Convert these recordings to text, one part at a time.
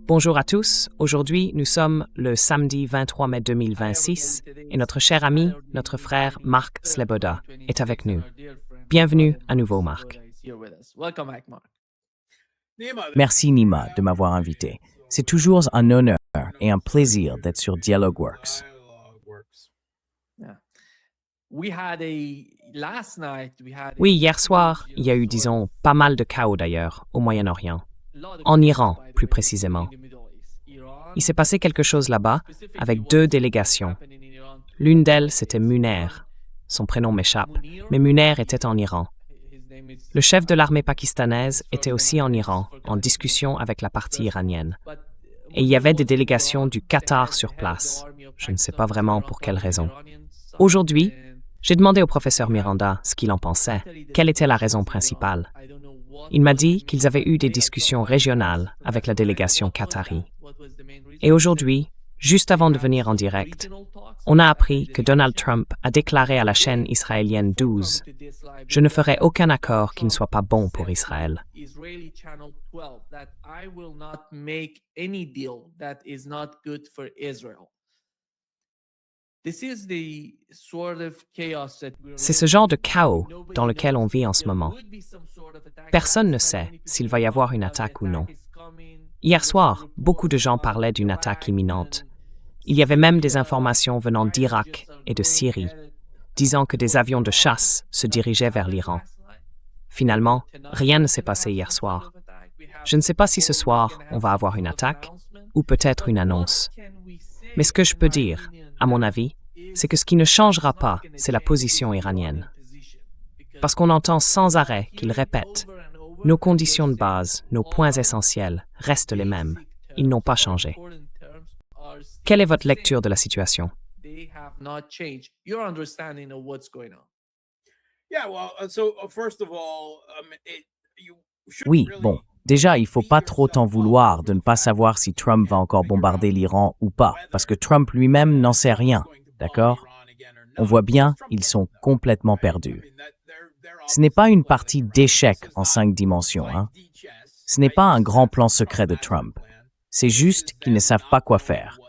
Bonjour à tous. Aujourd'hui, nous sommes le samedi 23 mai 2026 et notre cher ami, notre frère Marc Sleboda est avec nous. Bienvenue à nouveau, Marc. Merci Nima de m'avoir invité. C'est toujours un honneur et un plaisir d'être sur Dialogueworks. Oui, hier soir, il y a eu, disons, pas mal de chaos d'ailleurs, au Moyen-Orient. En Iran, plus précisément. Il s'est passé quelque chose là-bas, avec deux délégations. L'une d'elles, c'était Munir. Son prénom m'échappe, mais Munir était en Iran. Le chef de l'armée pakistanaise était aussi en Iran, en discussion avec la partie iranienne. Et il y avait des délégations du Qatar sur place. Je ne sais pas vraiment pour quelle raison. Aujourd'hui, j'ai demandé au professeur Miranda ce qu'il en pensait, quelle était la raison principale. Il m'a dit qu'ils avaient eu des discussions régionales avec la délégation qatari. Et aujourd'hui, juste avant de venir en direct, on a appris que Donald Trump a déclaré à la chaîne israélienne 12 « Je ne ferai aucun accord qui ne soit pas bon pour Israël ». C'est ce genre de chaos dans lequel on vit en ce moment. Personne ne sait s'il va y avoir une attaque ou non. Hier soir, beaucoup de gens parlaient d'une attaque imminente. Il y avait même des informations venant d'Irak et de Syrie, disant que des avions de chasse se dirigeaient vers l'Iran. Finalement, rien ne s'est passé hier soir. Je ne sais pas si ce soir, on va avoir une attaque ou peut-être une annonce. Mais ce que je peux dire, à mon avis, c'est que ce qui ne changera pas, c'est la position iranienne. Parce qu'on entend sans arrêt qu'ils répètent « Nos conditions de base, nos points essentiels restent les mêmes. Ils n'ont pas changé. » Quelle est votre lecture de la situation? Oui, bon, déjà, il ne faut pas trop t'en vouloir de ne pas savoir si Trump va encore bombarder l'Iran ou pas, parce que Trump lui-même n'en sait rien, d'accord? On voit bien, ils sont complètement perdus. Ce n'est pas une partie d'échec en 5 dimensions, hein? Ce n'est pas un grand plan secret de Trump. C'est juste qu'ils ne savent pas quoi faire.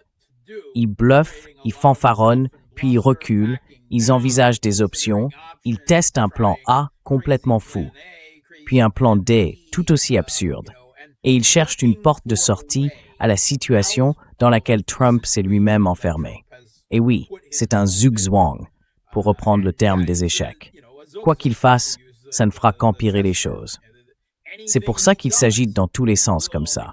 Ils bluffent, ils fanfaronnent, puis ils reculent, ils envisagent des options, ils testent un plan A complètement fou, puis un plan D tout aussi absurde, et ils cherchent une porte de sortie à la situation dans laquelle Trump s'est lui-même enfermé. Et oui, c'est un zugzwang, pour reprendre le terme des échecs. Quoi qu'il fasse, ça ne fera qu'empirer les choses. C'est pour ça qu'il s'agite dans tous les sens comme ça.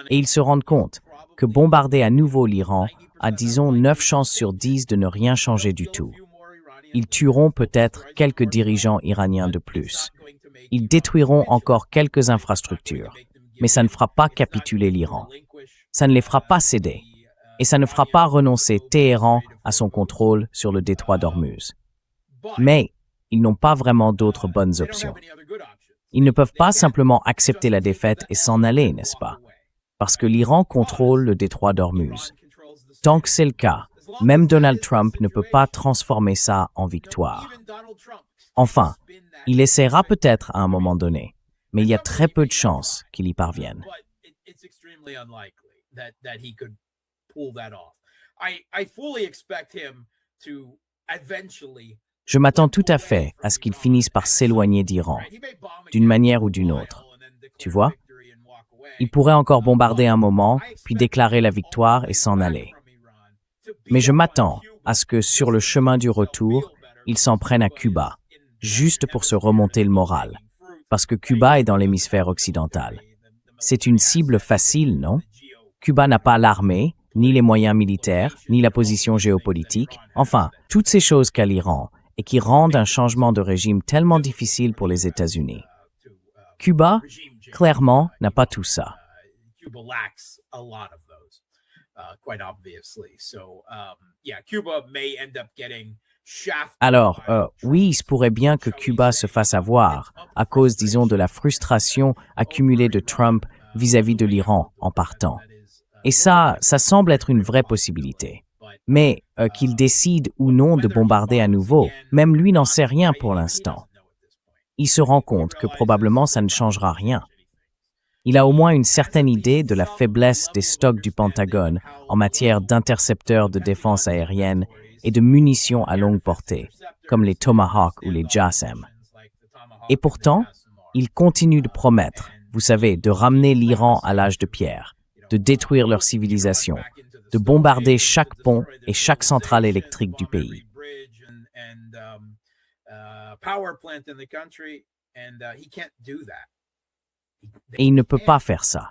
Et ils se rendent compte que bombarder à nouveau l'Iran a, disons, 9 chances sur 10 de ne rien changer du tout. Ils tueront peut-être quelques dirigeants iraniens de plus. Ils détruiront encore quelques infrastructures, mais ça ne fera pas capituler l'Iran. Ça ne les fera pas céder. Et ça ne fera pas renoncer Téhéran à son contrôle sur le détroit d'Ormuz. Mais ils n'ont pas vraiment d'autres bonnes options. Ils ne peuvent pas simplement accepter la défaite et s'en aller, n'est-ce pas? Parce que l'Iran contrôle le détroit d'Ormuz. Tant que c'est le cas, même Donald Trump ne peut pas transformer ça en victoire. Enfin, il essaiera peut-être à un moment donné, mais il y a très peu de chances qu'il y parvienne. Je m'attends tout à fait à ce qu'il finisse par s'éloigner d'Iran, d'une manière ou d'une autre. Tu vois? Il pourrait encore bombarder un moment, puis déclarer la victoire et s'en aller. Mais je m'attends à ce que, sur le chemin du retour, il s'en prenne à Cuba, juste pour se remonter le moral, parce que Cuba est dans l'hémisphère occidental. C'est une cible facile, non? Cuba n'a pas l'armée, ni les moyens militaires, ni la position géopolitique, enfin, toutes ces choses qu'a l'Iran, et qui rendent un changement de régime tellement difficile pour les États-Unis. Cuba, clairement, n'a pas tout ça. Alors, oui, il se pourrait bien que Cuba se fasse avoir, à cause, disons, de la frustration accumulée de Trump vis-à-vis de l'Iran en partant. Et ça semble être une vraie possibilité. Mais qu'il décide ou non de bombarder à nouveau, même lui n'en sait rien pour l'instant. Il se rend compte que probablement ça ne changera rien. Il a au moins une certaine idée de la faiblesse des stocks du Pentagone en matière d'intercepteurs de défense aérienne et de munitions à longue portée, comme les Tomahawk ou les JASSM. Et pourtant, il continue de promettre, vous savez, de ramener l'Iran à l'âge de pierre, de détruire leur civilisation, de bombarder chaque pont et chaque centrale électrique du pays. Et ils ne peuvent pas faire ça.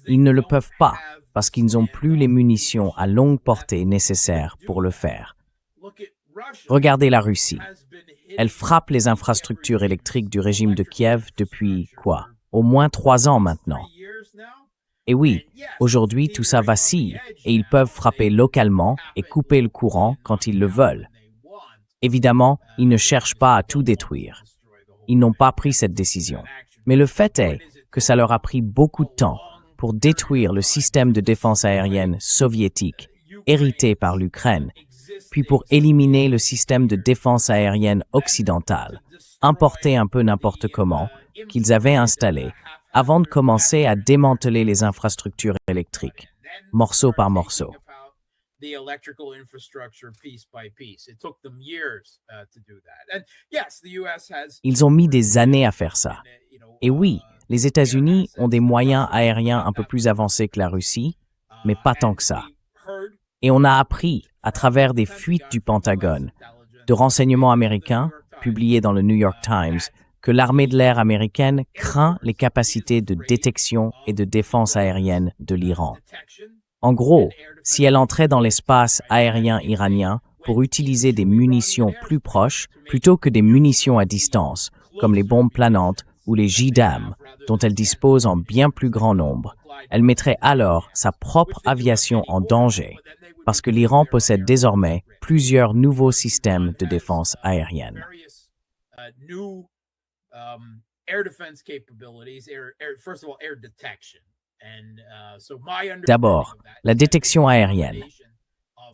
Ils ne le peuvent pas parce qu'ils n'ont plus les munitions à longue portée nécessaires pour le faire. Regardez la Russie. Elle frappe les infrastructures électriques du régime de Kiev depuis, au moins 3 ans maintenant. Et oui, aujourd'hui, tout ça vacille et ils peuvent frapper localement et couper le courant quand ils le veulent. Évidemment, ils ne cherchent pas à tout détruire. Ils n'ont pas pris cette décision. Mais le fait est que ça leur a pris beaucoup de temps pour détruire le système de défense aérienne soviétique hérité par l'Ukraine, puis pour éliminer le système de défense aérienne occidentale, importé un peu n'importe comment, qu'ils avaient installé, avant de commencer à démanteler les infrastructures électriques, morceau par morceau. Ils ont mis des années à faire ça. Et oui, les États-Unis ont des moyens aériens un peu plus avancés que la Russie, mais pas tant que ça. Et on a appris, à travers des fuites du Pentagone, de renseignements américains, publiés dans le New York Times, que l'armée de l'air américaine craint les capacités de détection et de défense aérienne de l'Iran. En gros, si elle entrait dans l'espace aérien iranien pour utiliser des munitions plus proches plutôt que des munitions à distance, comme les bombes planantes ou les JDAM, dont elle dispose en bien plus grand nombre, elle mettrait alors sa propre aviation en danger, parce que l'Iran possède désormais plusieurs nouveaux systèmes de défense aérienne. D'abord, la détection aérienne.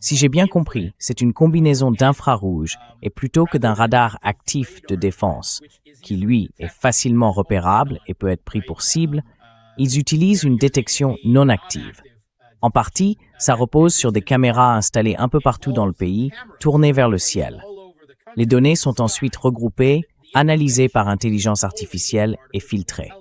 Si j'ai bien compris, c'est une combinaison d'infrarouge et plutôt que d'un radar actif de défense, qui lui est facilement repérable et peut être pris pour cible, ils utilisent une détection non active. En partie, ça repose sur des caméras installées un peu partout dans le pays, tournées vers le ciel. Les données sont ensuite regroupées, analysées par intelligence artificielle et filtrées.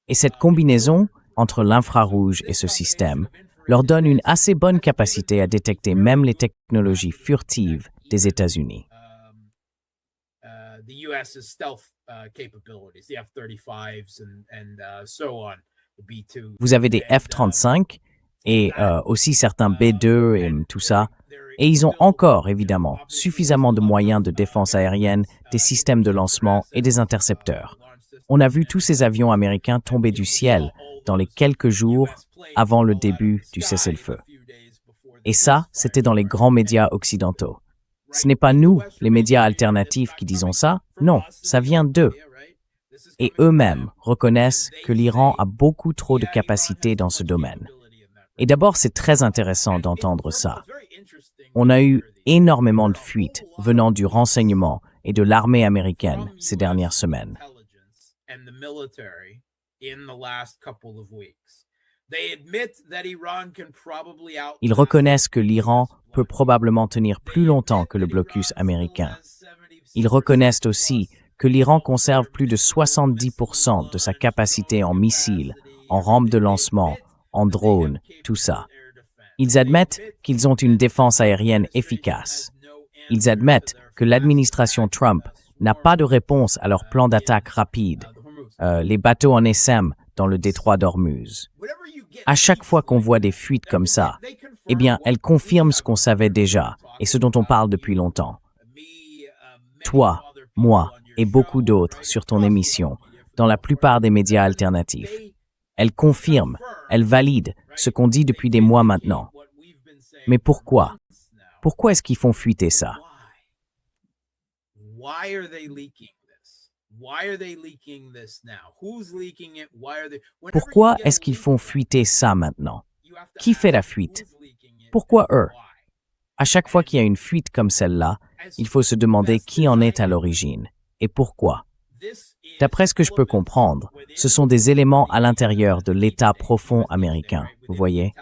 Et cette combinaison entre l'infrarouge et ce système leur donne une assez bonne capacité à détecter même les technologies furtives des États-Unis. Vous avez des F-35 et aussi certains B-2 et tout ça. Et ils ont encore, évidemment, suffisamment de moyens de défense aérienne, des systèmes de lancement et des intercepteurs. On a vu tous ces avions américains tomber du ciel dans les quelques jours avant le début du cessez-le-feu. Et ça, c'était dans les grands médias occidentaux. Ce n'est pas nous, les médias alternatifs, qui disons ça. Non, ça vient d'eux. Et eux-mêmes reconnaissent que l'Iran a beaucoup trop de capacités dans ce domaine. Et d'abord, c'est très intéressant d'entendre ça. On a eu énormément de fuites venant du renseignement et de l'armée américaine ces dernières semaines. Ils reconnaissent que l'Iran peut probablement tenir plus longtemps que le blocus américain. Ils reconnaissent aussi que l'Iran conserve plus de 70% de sa capacité en missiles, en rampes de lancement, en drones, tout ça. Ils admettent qu'ils ont une défense aérienne efficace. Ils admettent que l'administration Trump n'a pas de réponse à leur plan d'attaque rapide, les bateaux en SM dans le détroit d'Ormuz. À chaque fois qu'on voit des fuites comme ça, eh bien, elles confirment ce qu'on savait déjà et ce dont on parle depuis longtemps. Toi, moi et beaucoup d'autres sur ton émission, dans la plupart des médias alternatifs. Elles confirment, elles valident ce qu'on dit depuis des mois maintenant. Mais pourquoi? Pourquoi est-ce qu'ils font fuiter ça? Pourquoi est-ce qu'ils font fuiter ça maintenant? Qui fait la fuite? Pourquoi eux? À chaque fois qu'il y a une fuite comme celle-là, il faut se demander qui en est à l'origine et pourquoi. D'après ce que je peux comprendre, ce sont des éléments à l'intérieur de l'État profond américain, vous voyez,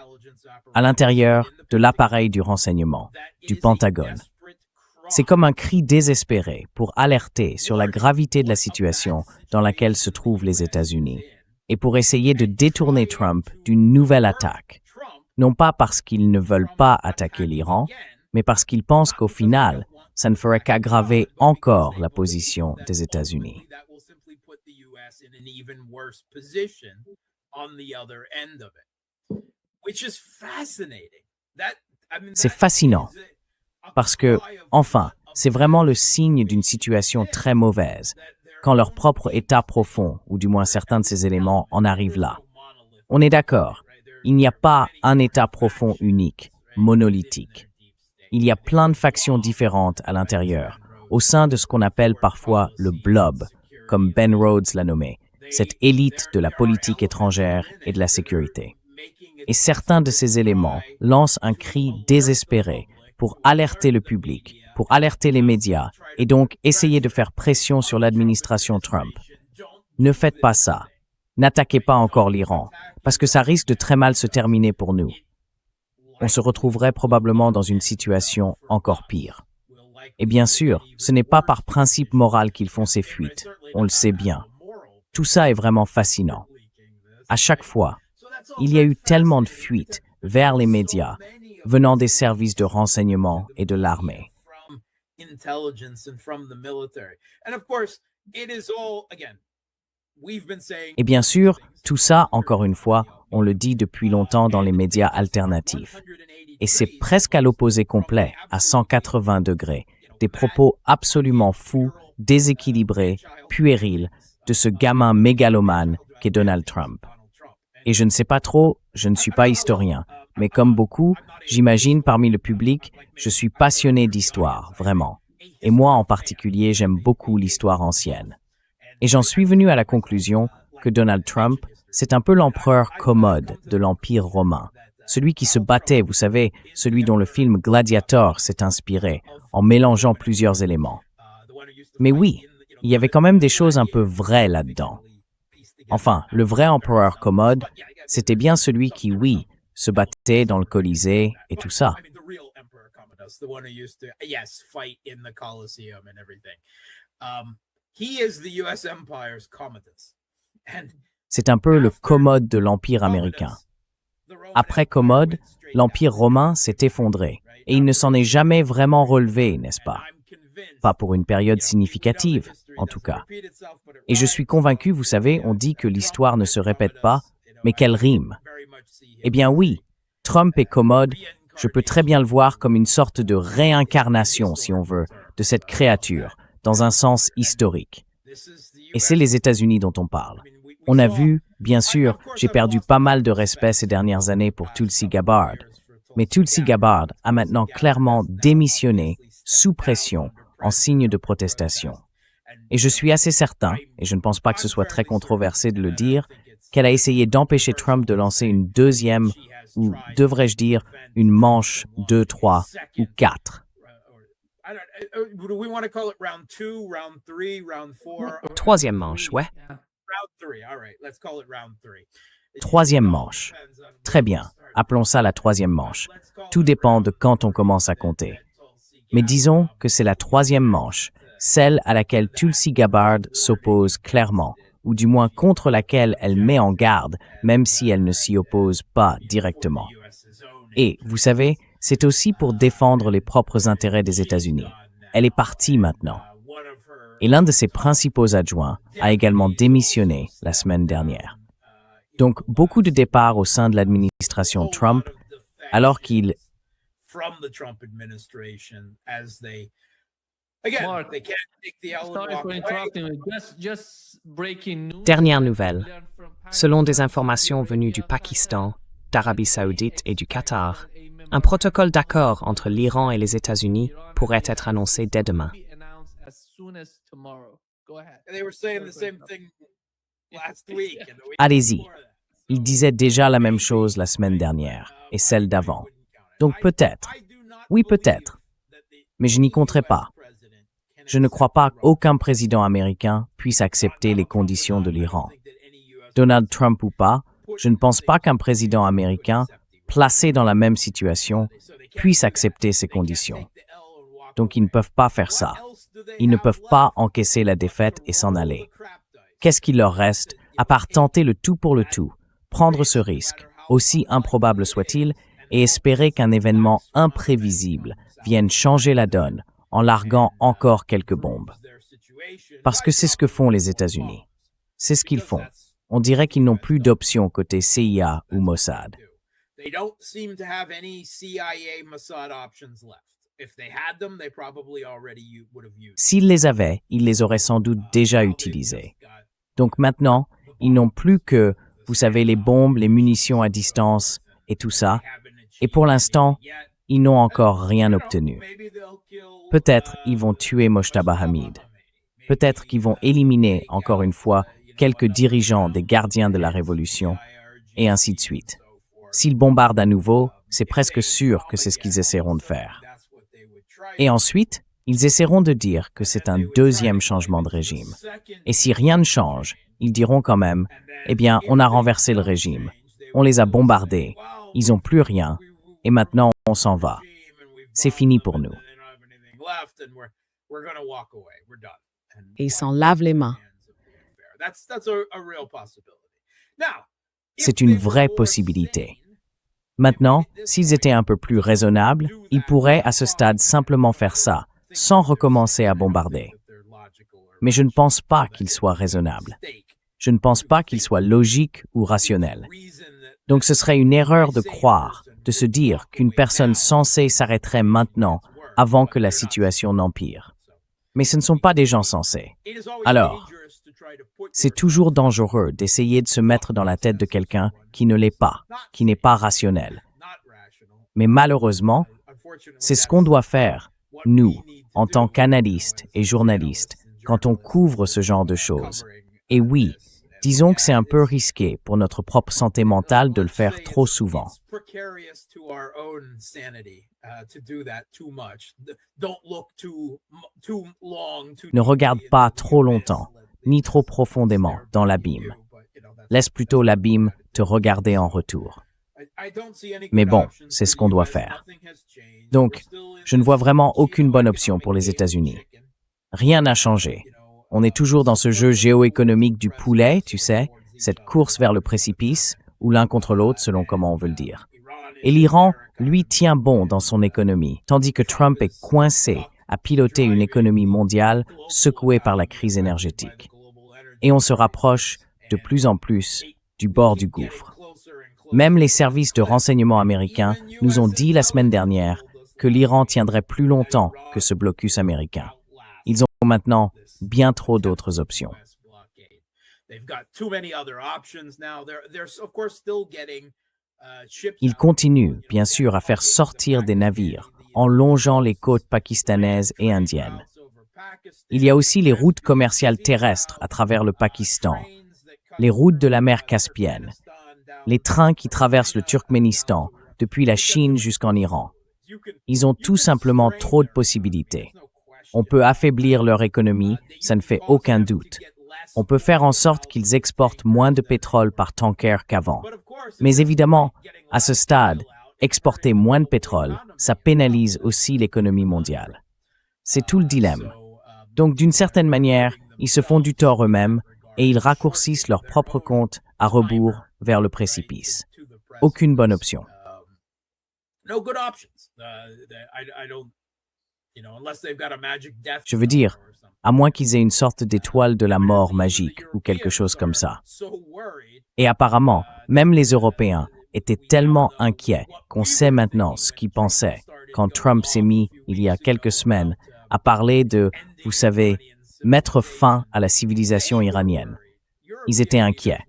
à l'intérieur de l'appareil du renseignement, du Pentagone. C'est comme un cri désespéré pour alerter sur la gravité de la situation dans laquelle se trouvent les États-Unis et pour essayer de détourner Trump d'une nouvelle attaque. Non pas parce qu'ils ne veulent pas attaquer l'Iran, mais parce qu'ils pensent qu'au final, ça ne ferait qu'aggraver encore la position des États-Unis. C'est fascinant, parce que, enfin, c'est vraiment le signe d'une situation très mauvaise, quand leur propre état profond, ou du moins certains de ces éléments, en arrivent là. On est d'accord, il n'y a pas un état profond unique, monolithique. Il y a plein de factions différentes à l'intérieur, au sein de ce qu'on appelle parfois le blob, comme Ben Rhodes l'a nommé, cette élite de la politique étrangère et de la sécurité. Et certains de ces éléments lancent un cri désespéré pour alerter le public, pour alerter les médias, et donc essayer de faire pression sur l'administration Trump. Ne faites pas ça. N'attaquez pas encore l'Iran, parce que ça risque de très mal se terminer pour nous. On se retrouverait probablement dans une situation encore pire. Et bien sûr, ce n'est pas par principe moral qu'ils font ces fuites, on le sait bien. Tout ça est vraiment fascinant. À chaque fois, il y a eu tellement de fuites vers les médias, venant des services de renseignement et de l'armée. Et bien sûr, tout ça, encore une fois, on le dit depuis longtemps dans les médias alternatifs. Et c'est presque à l'opposé complet, à 180 degrés, des propos absolument fous, déséquilibrés, puérils, de ce gamin mégalomane qu'est Donald Trump. Et je ne sais pas trop, je ne suis pas historien, mais comme beaucoup, j'imagine parmi le public, je suis passionné d'histoire, vraiment. Et moi en particulier, j'aime beaucoup l'histoire ancienne. Et j'en suis venu à la conclusion que Donald Trump, c'est un peu l'empereur Commode de l'Empire romain. Celui qui se battait, vous savez, celui dont le film Gladiator s'est inspiré, en mélangeant plusieurs éléments. Mais oui, il y avait quand même des choses un peu vraies là-dedans. Enfin, le vrai empereur Commode, c'était bien celui qui, oui, se battait dans le Colisée et tout ça. C'est un peu le Commode de l'Empire américain. Après Commode, l'Empire romain s'est effondré, et il ne s'en est jamais vraiment relevé, n'est-ce pas? Pas pour une période significative, en tout cas. Et je suis convaincu, vous savez, on dit que l'histoire ne se répète pas, mais qu'elle rime. Eh bien oui, Trump et Commode, je peux très bien le voir comme une sorte de réincarnation, si on veut, de cette créature, dans un sens historique. Et c'est les États-Unis dont on parle. On a vu, bien sûr, j'ai perdu pas mal de respect ces dernières années pour Tulsi Gabbard, mais Tulsi Gabbard a maintenant clairement démissionné, sous pression, en signe de protestation. Et je suis assez certain, et je ne pense pas que ce soit très controversé de le dire, qu'elle a essayé d'empêcher Trump de lancer une deuxième, ou devrais-je dire, une manche 2, 3 ou 4. Troisième manche, ouais. Troisième manche. Très bien, appelons ça la troisième manche. Tout dépend de quand on commence à compter. Mais disons que c'est la troisième manche, celle à laquelle Tulsi Gabbard s'oppose clairement, ou du moins contre laquelle elle met en garde, même si elle ne s'y oppose pas directement. Et, vous savez, c'est aussi pour défendre les propres intérêts des États-Unis. Elle est partie maintenant. Et l'un de ses principaux adjoints a également démissionné la semaine dernière. Donc, beaucoup de départs au sein de l'administration Trump, alors qu'il... Dernière nouvelle. Selon des informations venues du Pakistan, d'Arabie Saoudite et du Qatar, un protocole d'accord entre l'Iran et les États-Unis pourrait être annoncé dès demain. Allez-y. Ils disaient déjà la même chose la semaine dernière et celle d'avant. Donc peut-être. Oui, peut-être, mais je n'y compterai pas. Je ne crois pas qu'aucun président américain puisse accepter les conditions de l'Iran. Donald Trump ou pas, je ne pense pas qu'un président américain, placé dans la même situation, puisse accepter ces conditions. Donc ils ne peuvent pas faire ça. Ils ne peuvent pas encaisser la défaite et s'en aller. Qu'est-ce qu'il leur reste, à part tenter le tout pour le tout, prendre ce risque, aussi improbable soit-il, et espérer qu'un événement imprévisible vienne changer la donne en larguant encore quelques bombes. Parce que c'est ce que font les États-Unis. C'est ce qu'ils font. On dirait qu'ils n'ont plus d'options côté CIA ou Mossad. S'ils les avaient, ils les auraient sans doute déjà utilisées. Donc maintenant, ils n'ont plus que, vous savez, les bombes, les munitions à distance et tout ça. Et pour l'instant, ils n'ont encore rien obtenu. Peut-être ils vont tuer Mojtaba Hamid. Peut-être qu'ils vont éliminer, encore une fois, quelques dirigeants des gardiens de la Révolution, et ainsi de suite. S'ils bombardent à nouveau, c'est presque sûr que c'est ce qu'ils essaieront de faire. Et ensuite, ils essaieront de dire que c'est un deuxième changement de régime. Et si rien ne change, ils diront quand même, eh bien, on a renversé le régime, on les a bombardés, ils n'ont plus rien, et maintenant on s'en va. C'est fini pour nous. Et ils s'en lavent les mains. C'est une vraie possibilité. Maintenant, s'ils étaient un peu plus raisonnables, ils pourraient à ce stade simplement faire ça, sans recommencer à bombarder. Mais je ne pense pas qu'ils soient raisonnables. Je ne pense pas qu'ils soient logiques ou rationnels. Donc ce serait une erreur de croire, de se dire qu'une personne sensée s'arrêterait maintenant avant que la situation n'empire. Mais ce ne sont pas des gens sensés. Alors, c'est toujours dangereux d'essayer de se mettre dans la tête de quelqu'un qui ne l'est pas, qui n'est pas rationnel. Mais malheureusement, c'est ce qu'on doit faire, nous, en tant qu'analystes et journalistes, quand on couvre ce genre de choses. Et oui, disons que c'est un peu risqué pour notre propre santé mentale de le faire trop souvent. Ne regarde pas trop longtemps, ni trop profondément dans l'abîme. Laisse plutôt l'abîme te regarder en retour. Mais bon, c'est ce qu'on doit faire. Donc, je ne vois vraiment aucune bonne option pour les États-Unis. Rien n'a changé. On est toujours dans ce jeu géoéconomique du poulet, tu sais, cette course vers le précipice, ou l'un contre l'autre selon comment on veut le dire. Et l'Iran, lui, tient bon dans son économie, tandis que Trump est coincé à piloter une économie mondiale secouée par la crise énergétique. Et on se rapproche de plus en plus du bord du gouffre. Même les services de renseignement américains nous ont dit la semaine dernière que l'Iran tiendrait plus longtemps que ce blocus américain. Ils ont maintenant bien trop d'autres options. Ils continuent, bien sûr, à faire sortir des navires en longeant les côtes pakistanaises et indiennes. Il y a aussi les routes commerciales terrestres à travers le Pakistan, les routes de la mer Caspienne, les trains qui traversent le Turkménistan depuis la Chine jusqu'en Iran. Ils ont tout simplement trop de possibilités. On peut affaiblir leur économie, ça ne fait aucun doute. On peut faire en sorte qu'ils exportent moins de pétrole par tanker qu'avant. Mais évidemment, à ce stade, exporter moins de pétrole, ça pénalise aussi l'économie mondiale. C'est tout le dilemme. Donc, d'une certaine manière, ils se font du tort eux-mêmes et ils raccourcissent leur propre compte à rebours vers le précipice. Aucune bonne option. Je veux dire, à moins qu'ils aient une sorte d'étoile de la mort magique ou quelque chose comme ça. Et apparemment, même les Européens étaient tellement inquiets qu'on sait maintenant ce qu'ils pensaient quand Trump s'est mis, il y a quelques semaines, à parler de, vous savez, mettre fin à la civilisation iranienne. Ils étaient inquiets.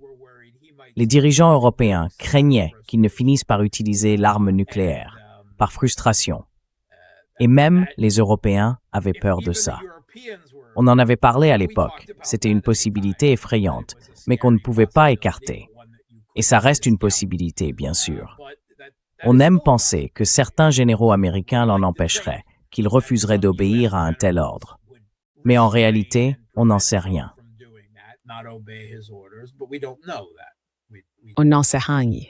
Les dirigeants européens craignaient qu'ils ne finissent par utiliser l'arme nucléaire, par frustration. Et même les Européens avaient peur de ça. On en avait parlé à l'époque, c'était une possibilité effrayante, mais qu'on ne pouvait pas écarter. Et ça reste une possibilité, bien sûr. On aime penser que certains généraux américains l'en empêcheraient, qu'ils refuseraient d'obéir à un tel ordre. Mais en réalité, on n'en sait rien. On n'en sait rien.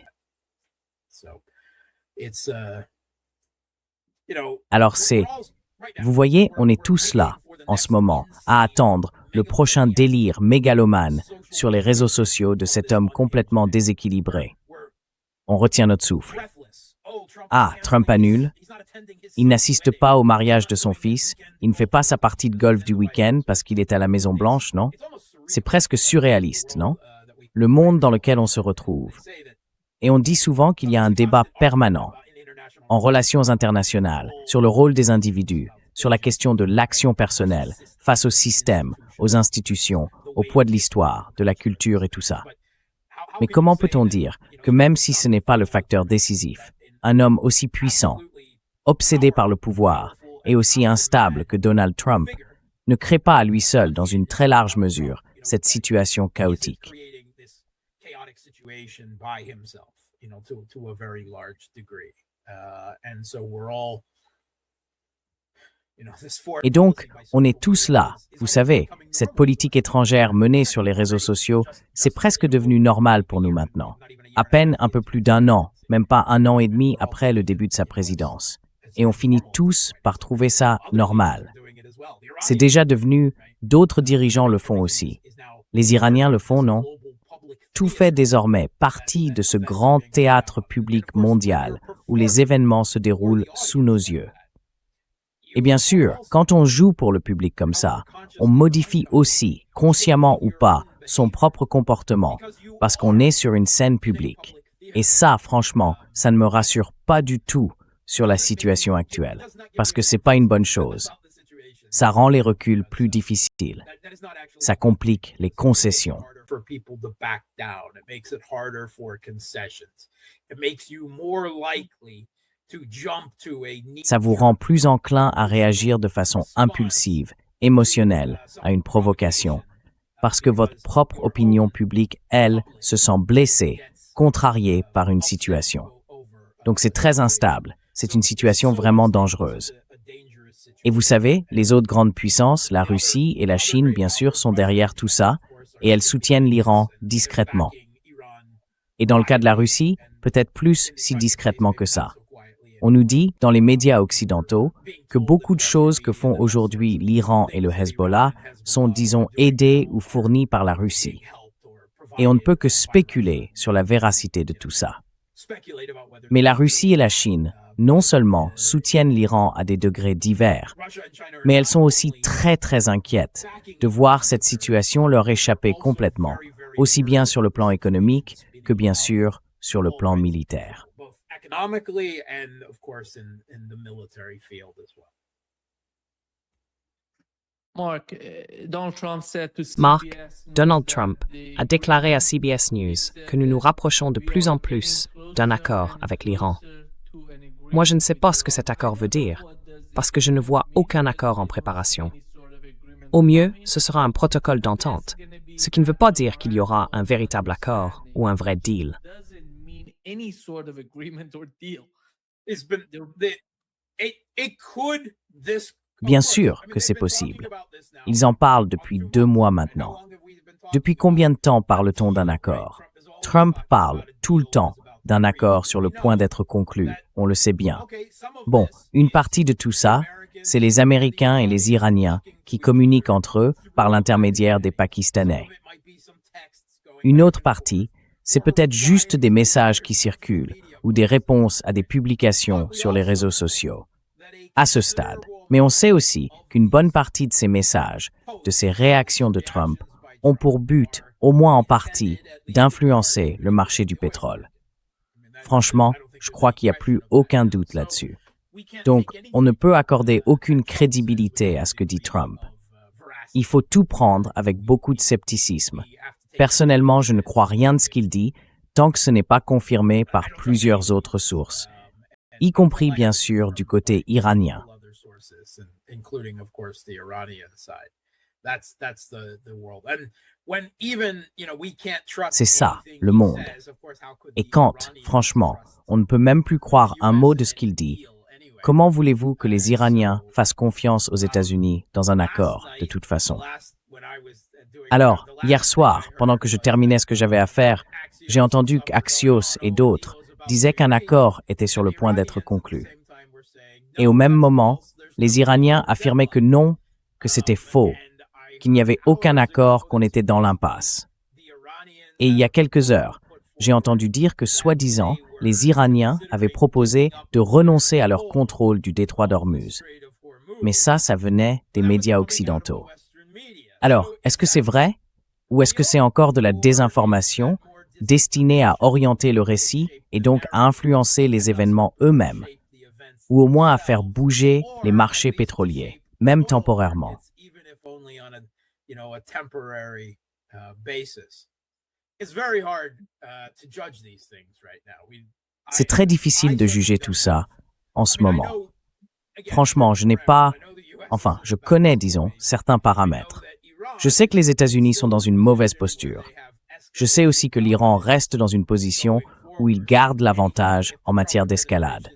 Alors vous voyez, on est tous là, en ce moment, à attendre le prochain délire mégalomane sur les réseaux sociaux de cet homme complètement déséquilibré. On retient notre souffle. Ah, Trump annule. Il n'assiste pas au mariage de son fils. Il ne fait pas sa partie de golf du week-end parce qu'il est à la Maison-Blanche, non? C'est presque surréaliste, non? Le monde dans lequel on se retrouve. Et on dit souvent qu'il y a un débat permanent en relations internationales, sur le rôle des individus, sur la question de l'action personnelle, face au système, aux institutions, au poids de l'histoire, de la culture et tout ça. Mais comment peut-on dire que même si ce n'est pas le facteur décisif, un homme aussi puissant, obsédé par le pouvoir et aussi instable que Donald Trump, ne crée pas à lui seul, dans une très large mesure, cette situation chaotique? Et donc, on est tous là. Vous savez, cette politique étrangère menée sur les réseaux sociaux, c'est presque devenu normal pour nous maintenant. À peine un peu plus d'un an, même pas un an et demi après le début de sa présidence. Et on finit tous par trouver ça normal. C'est déjà devenu, d'autres dirigeants le font aussi. Les Iraniens le font, non? Tout fait désormais partie de ce grand théâtre public mondial où les événements se déroulent sous nos yeux. Et bien sûr, quand on joue pour le public comme ça, on modifie aussi, consciemment ou pas, son propre comportement parce qu'on est sur une scène publique. Et ça, franchement, ça ne me rassure pas du tout sur la situation actuelle, parce que c'est pas une bonne chose. Ça rend les reculs plus difficiles. Ça complique les concessions. Ça vous rend plus enclin à réagir de façon impulsive, émotionnelle, à une provocation, parce que votre propre opinion publique, elle, se sent blessée, contrariée par une situation. Donc c'est très instable, c'est une situation vraiment dangereuse. Et vous savez, les autres grandes puissances, la Russie et la Chine, bien sûr, sont derrière tout ça, et elles soutiennent l'Iran discrètement. Et dans le cas de la Russie, peut-être plus si discrètement que ça. On nous dit, dans les médias occidentaux, que beaucoup de choses que font aujourd'hui l'Iran et le Hezbollah sont, disons, aidées ou fournies par la Russie. Et on ne peut que spéculer sur la véracité de tout ça. Mais la Russie et la Chine, non seulement soutiennent l'Iran à des degrés divers, mais elles sont aussi très très inquiètes de voir cette situation leur échapper complètement, aussi bien sur le plan économique que bien sûr sur le plan militaire. Mark, Donald Trump a déclaré à CBS News que nous nous rapprochons de plus en plus d'un accord avec l'Iran. Moi, je ne sais pas ce que cet accord veut dire, parce que je ne vois aucun accord en préparation. Au mieux, ce sera un protocole d'entente, ce qui ne veut pas dire qu'il y aura un véritable accord ou un vrai deal. Bien sûr que c'est possible. Ils en parlent depuis 2 mois maintenant. Depuis combien de temps parle-t-on d'un accord? Trump parle tout le temps d'un accord sur le point d'être conclu, on le sait bien. Bon, une partie de tout ça, c'est les Américains et les Iraniens qui communiquent entre eux par l'intermédiaire des Pakistanais. Une autre partie, c'est peut-être juste des messages qui circulent ou des réponses à des publications sur les réseaux sociaux. À ce stade. Mais on sait aussi qu'une bonne partie de ces messages, de ces réactions de Trump, ont pour but, au moins en partie, d'influencer le marché du pétrole. Franchement, je crois qu'il n'y a plus aucun doute là-dessus. Donc, on ne peut accorder aucune crédibilité à ce que dit Trump. Il faut tout prendre avec beaucoup de scepticisme. Personnellement, je ne crois rien de ce qu'il dit tant que ce n'est pas confirmé par plusieurs autres sources, y compris bien sûr du côté iranien. C'est ça, le monde. Et quand, franchement, on ne peut même plus croire un mot de ce qu'il dit, comment voulez-vous que les Iraniens fassent confiance aux États-Unis dans un accord, de toute façon? Alors, hier soir, pendant que je terminais ce que j'avais à faire, j'ai entendu qu'Axios et d'autres disaient qu'un accord était sur le point d'être conclu. Et au même moment, les Iraniens affirmaient que non, que c'était faux, qu'il n'y avait aucun accord, qu'on était dans l'impasse. Et il y a quelques heures, j'ai entendu dire que, soi-disant, les Iraniens avaient proposé de renoncer à leur contrôle du détroit d'Ormuz. Mais ça venait des médias occidentaux. Alors, est-ce que c'est vrai? Ou est-ce que c'est encore de la désinformation destinée à orienter le récit et donc à influencer les événements eux-mêmes, ou au moins à faire bouger les marchés pétroliers, même temporairement? C'est très difficile de juger tout ça en ce moment. Franchement, je connais, disons, certains paramètres. Je sais que les États-Unis sont dans une mauvaise posture. Je sais aussi que l'Iran reste dans une position où il garde l'avantage en matière d'escalade.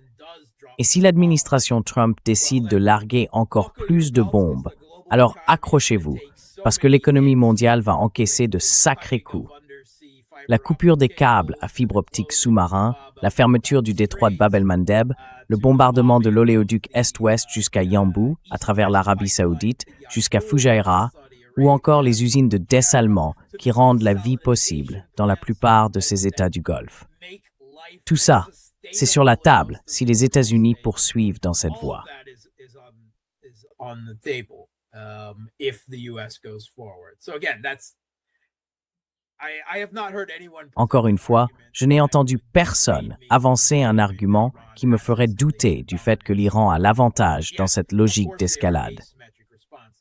Et si l'administration Trump décide de larguer encore plus de bombes, alors accrochez-vous, parce que l'économie mondiale va encaisser de sacrés coups. La coupure des câbles à fibre optique sous-marin, la fermeture du détroit de Bab el-Mandeb, le bombardement de l'oléoduc Est-Ouest jusqu'à Yanbu, à travers l'Arabie Saoudite, jusqu'à Fujairah, ou encore les usines de dessalement qui rendent la vie possible dans la plupart de ces États du Golfe. Tout ça, c'est sur la table si les États-Unis poursuivent dans cette voie. Encore une fois, je n'ai entendu personne avancer un argument qui me ferait douter du fait que l'Iran a l'avantage dans cette logique d'escalade.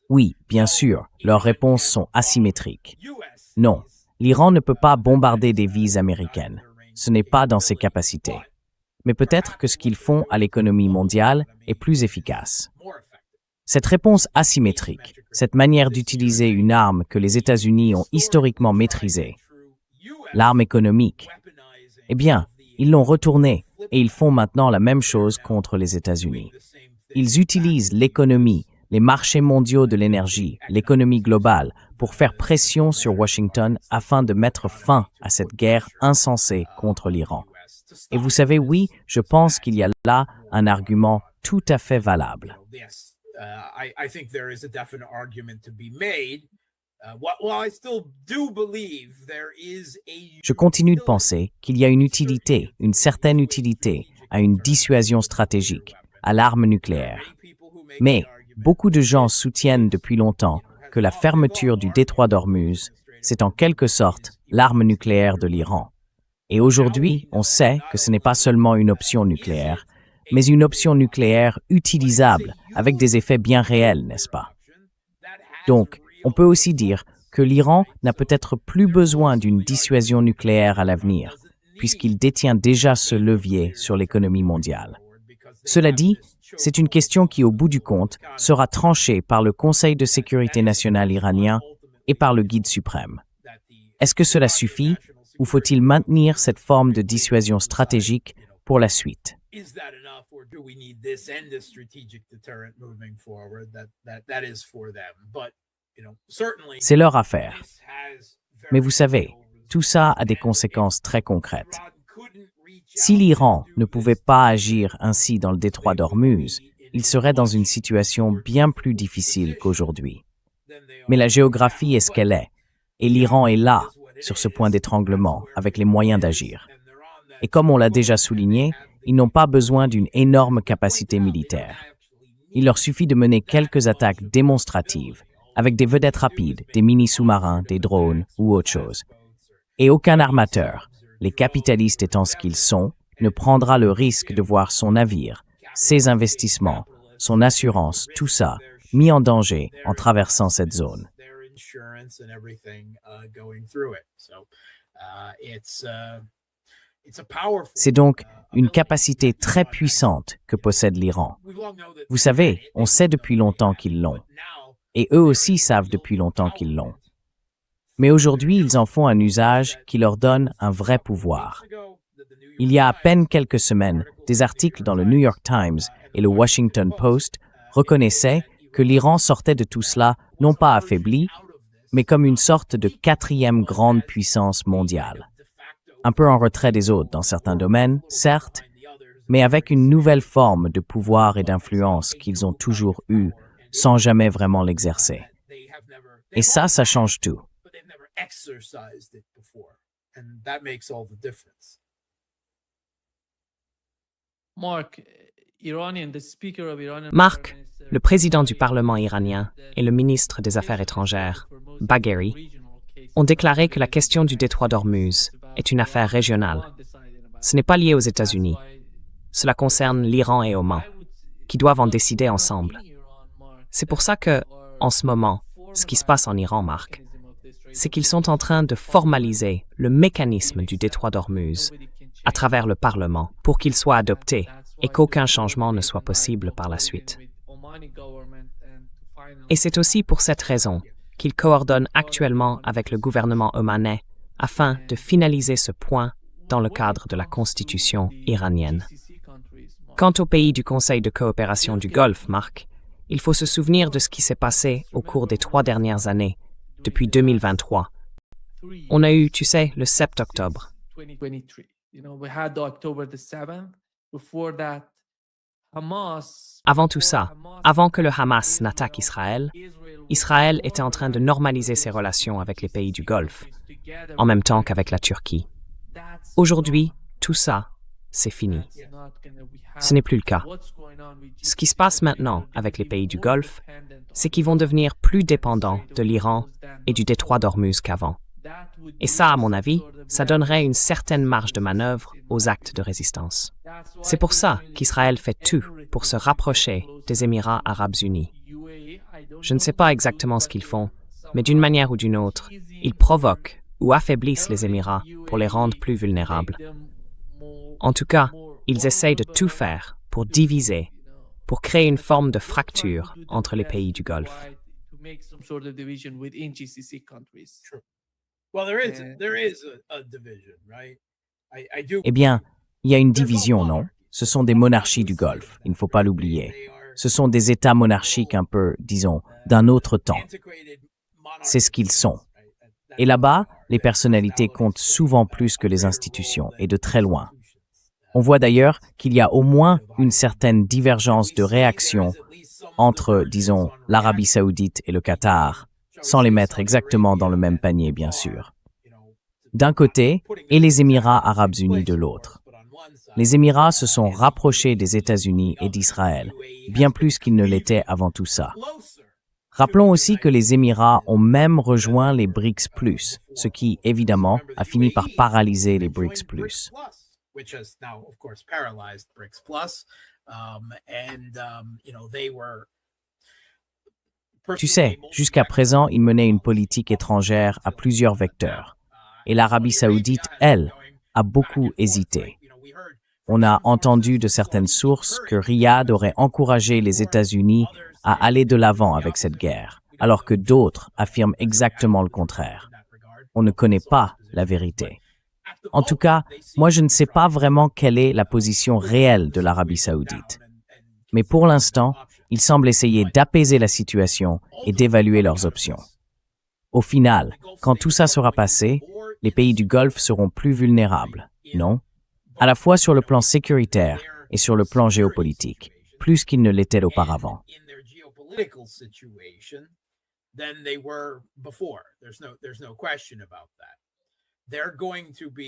Oui, bien sûr, leurs réponses sont asymétriques. Non, l'Iran ne peut pas bombarder des villes américaines. Ce n'est pas dans ses capacités. Mais peut-être que ce qu'ils font à l'économie mondiale est plus efficace. Cette réponse asymétrique, cette manière d'utiliser une arme que les États-Unis ont historiquement maîtrisée, l'arme économique, eh bien, ils l'ont retournée et ils font maintenant la même chose contre les États-Unis. Ils utilisent l'économie, les marchés mondiaux de l'énergie, l'économie globale, pour faire pression sur Washington afin de mettre fin à cette guerre insensée contre l'Iran. Et vous savez, oui, je pense qu'il y a là un argument tout à fait valable. Je continue de penser qu'il y a une certaine utilité à une dissuasion stratégique, à l'arme nucléaire. Mais beaucoup de gens soutiennent depuis longtemps que la fermeture du détroit d'Ormuz, c'est en quelque sorte l'arme nucléaire de l'Iran. Et aujourd'hui, on sait que ce n'est pas seulement une option nucléaire, mais une option nucléaire utilisable avec des effets bien réels, n'est-ce pas? Donc, on peut aussi dire que l'Iran n'a peut-être plus besoin d'une dissuasion nucléaire à l'avenir, puisqu'il détient déjà ce levier sur l'économie mondiale. Cela dit, c'est une question qui, au bout du compte, sera tranchée par le Conseil de sécurité nationale iranien et par le Guide suprême. Est-ce que cela suffit ou faut-il maintenir cette forme de dissuasion stratégique pour la suite? C'est leur affaire. Mais vous savez, tout ça a des conséquences très concrètes. Si l'Iran ne pouvait pas agir ainsi dans le détroit d'Ormuz, il serait dans une situation bien plus difficile qu'aujourd'hui. Mais la géographie est ce qu'elle est, et l'Iran est là, sur ce point d'étranglement, avec les moyens d'agir. Et comme on l'a déjà souligné, ils n'ont pas besoin d'une énorme capacité militaire. Il leur suffit de mener quelques attaques démonstratives, avec des vedettes rapides, des mini-sous-marins, des drones ou autre chose. Et aucun armateur, les capitalistes étant ce qu'ils sont, ne prendra le risque de voir son navire, ses investissements, son assurance, tout ça, mis en danger en traversant cette zone. C'est donc une capacité très puissante que possède l'Iran. Vous savez, on sait depuis longtemps qu'ils l'ont. Et eux aussi savent depuis longtemps qu'ils l'ont. Mais aujourd'hui, ils en font un usage qui leur donne un vrai pouvoir. Il y a à peine quelques semaines, des articles dans le New York Times et le Washington Post reconnaissaient que l'Iran sortait de tout cela non pas affaibli, mais comme une sorte de quatrième grande puissance mondiale. Un peu en retrait des autres dans certains domaines, certes, mais avec une nouvelle forme de pouvoir et d'influence qu'ils ont toujours eue sans jamais vraiment l'exercer. Et ça change tout. Mark, le président du Parlement iranien et le ministre des Affaires étrangères, Bagheri, ont déclaré que la question du détroit d'Ormuz est une affaire régionale. Ce n'est pas lié aux États-Unis. Cela concerne l'Iran et Oman, qui doivent en décider ensemble. C'est pour ça que, en ce moment, ce qui se passe en Iran, Mark, c'est qu'ils sont en train de formaliser le mécanisme du détroit d'Ormuz à travers le Parlement pour qu'il soit adopté et qu'aucun changement ne soit possible par la suite. Et c'est aussi pour cette raison qu'ils coordonnent actuellement avec le gouvernement omanais afin de finaliser ce point dans le cadre de la constitution iranienne. Quant aux pays du Conseil de coopération du Golfe, Mark, il faut se souvenir de ce qui s'est passé au cours des 3 dernières années, depuis 2023. On a eu, tu sais, le 7 octobre. Avant tout ça, avant que le Hamas n'attaque Israël, Israël était en train de normaliser ses relations avec les pays du Golfe, en même temps qu'avec la Turquie. Aujourd'hui, tout ça, c'est fini. Ce n'est plus le cas. Ce qui se passe maintenant avec les pays du Golfe, c'est qu'ils vont devenir plus dépendants de l'Iran et du détroit d'Ormuz qu'avant. Et ça, à mon avis, ça donnerait une certaine marge de manœuvre aux actes de résistance. C'est pour ça qu'Israël fait tout pour se rapprocher des Émirats arabes unis. Je ne sais pas exactement ce qu'ils font, mais d'une manière ou d'une autre, ils provoquent ou affaiblissent les Émirats pour les rendre plus vulnérables. En tout cas, ils essayent de tout faire pour diviser, pour créer une forme de fracture entre les pays du Golfe. Eh bien, il y a une division, non? Ce sont des monarchies du Golfe, il ne faut pas l'oublier. Ce sont des États monarchiques un peu, disons, d'un autre temps. C'est ce qu'ils sont. Et là-bas, les personnalités comptent souvent plus que les institutions, et de très loin. On voit d'ailleurs qu'il y a au moins une certaine divergence de réaction entre, disons, l'Arabie saoudite et le Qatar, sans les mettre exactement dans le même panier, bien sûr. D'un côté, et les Émirats arabes unis de l'autre. Les Émirats se sont rapprochés des États-Unis et d'Israël, bien plus qu'ils ne l'étaient avant tout ça. Rappelons aussi que les Émirats ont même rejoint les BRICS+, ce qui, évidemment, a fini par paralyser les BRICS+. Tu sais, jusqu'à présent, ils menaient une politique étrangère à plusieurs vecteurs. Et l'Arabie saoudite, elle, a beaucoup hésité. On a entendu de certaines sources que Riyad aurait encouragé les États-Unis à aller de l'avant avec cette guerre, alors que d'autres affirment exactement le contraire. On ne connaît pas la vérité. En tout cas, moi je ne sais pas vraiment quelle est la position réelle de l'Arabie saoudite. Mais pour l'instant, ils semblent essayer d'apaiser la situation et d'évaluer leurs options. Au final, quand tout ça sera passé, les pays du Golfe seront plus vulnérables, non? À la fois sur le plan sécuritaire et sur le plan géopolitique, plus qu'ils ne l'étaient auparavant.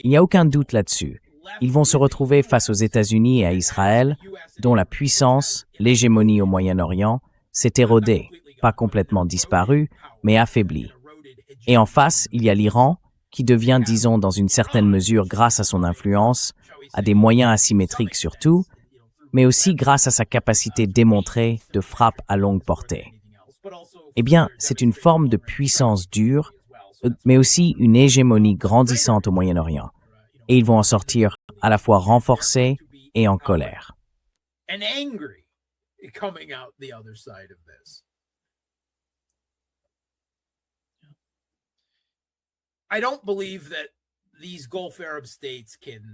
Il n'y a aucun doute là-dessus. Ils vont se retrouver face aux États-Unis et à Israël, dont la puissance, l'hégémonie au Moyen-Orient, s'est érodée, pas complètement disparue, mais affaiblie. Et en face, il y a l'Iran, qui devient, disons, dans une certaine mesure, grâce à son influence, à des moyens asymétriques surtout, mais aussi grâce à sa capacité démontrée de frappe à longue portée. Eh bien, c'est une forme de puissance dure, mais aussi une hégémonie grandissante au Moyen-Orient. Et ils vont en sortir à la fois renforcés et en colère.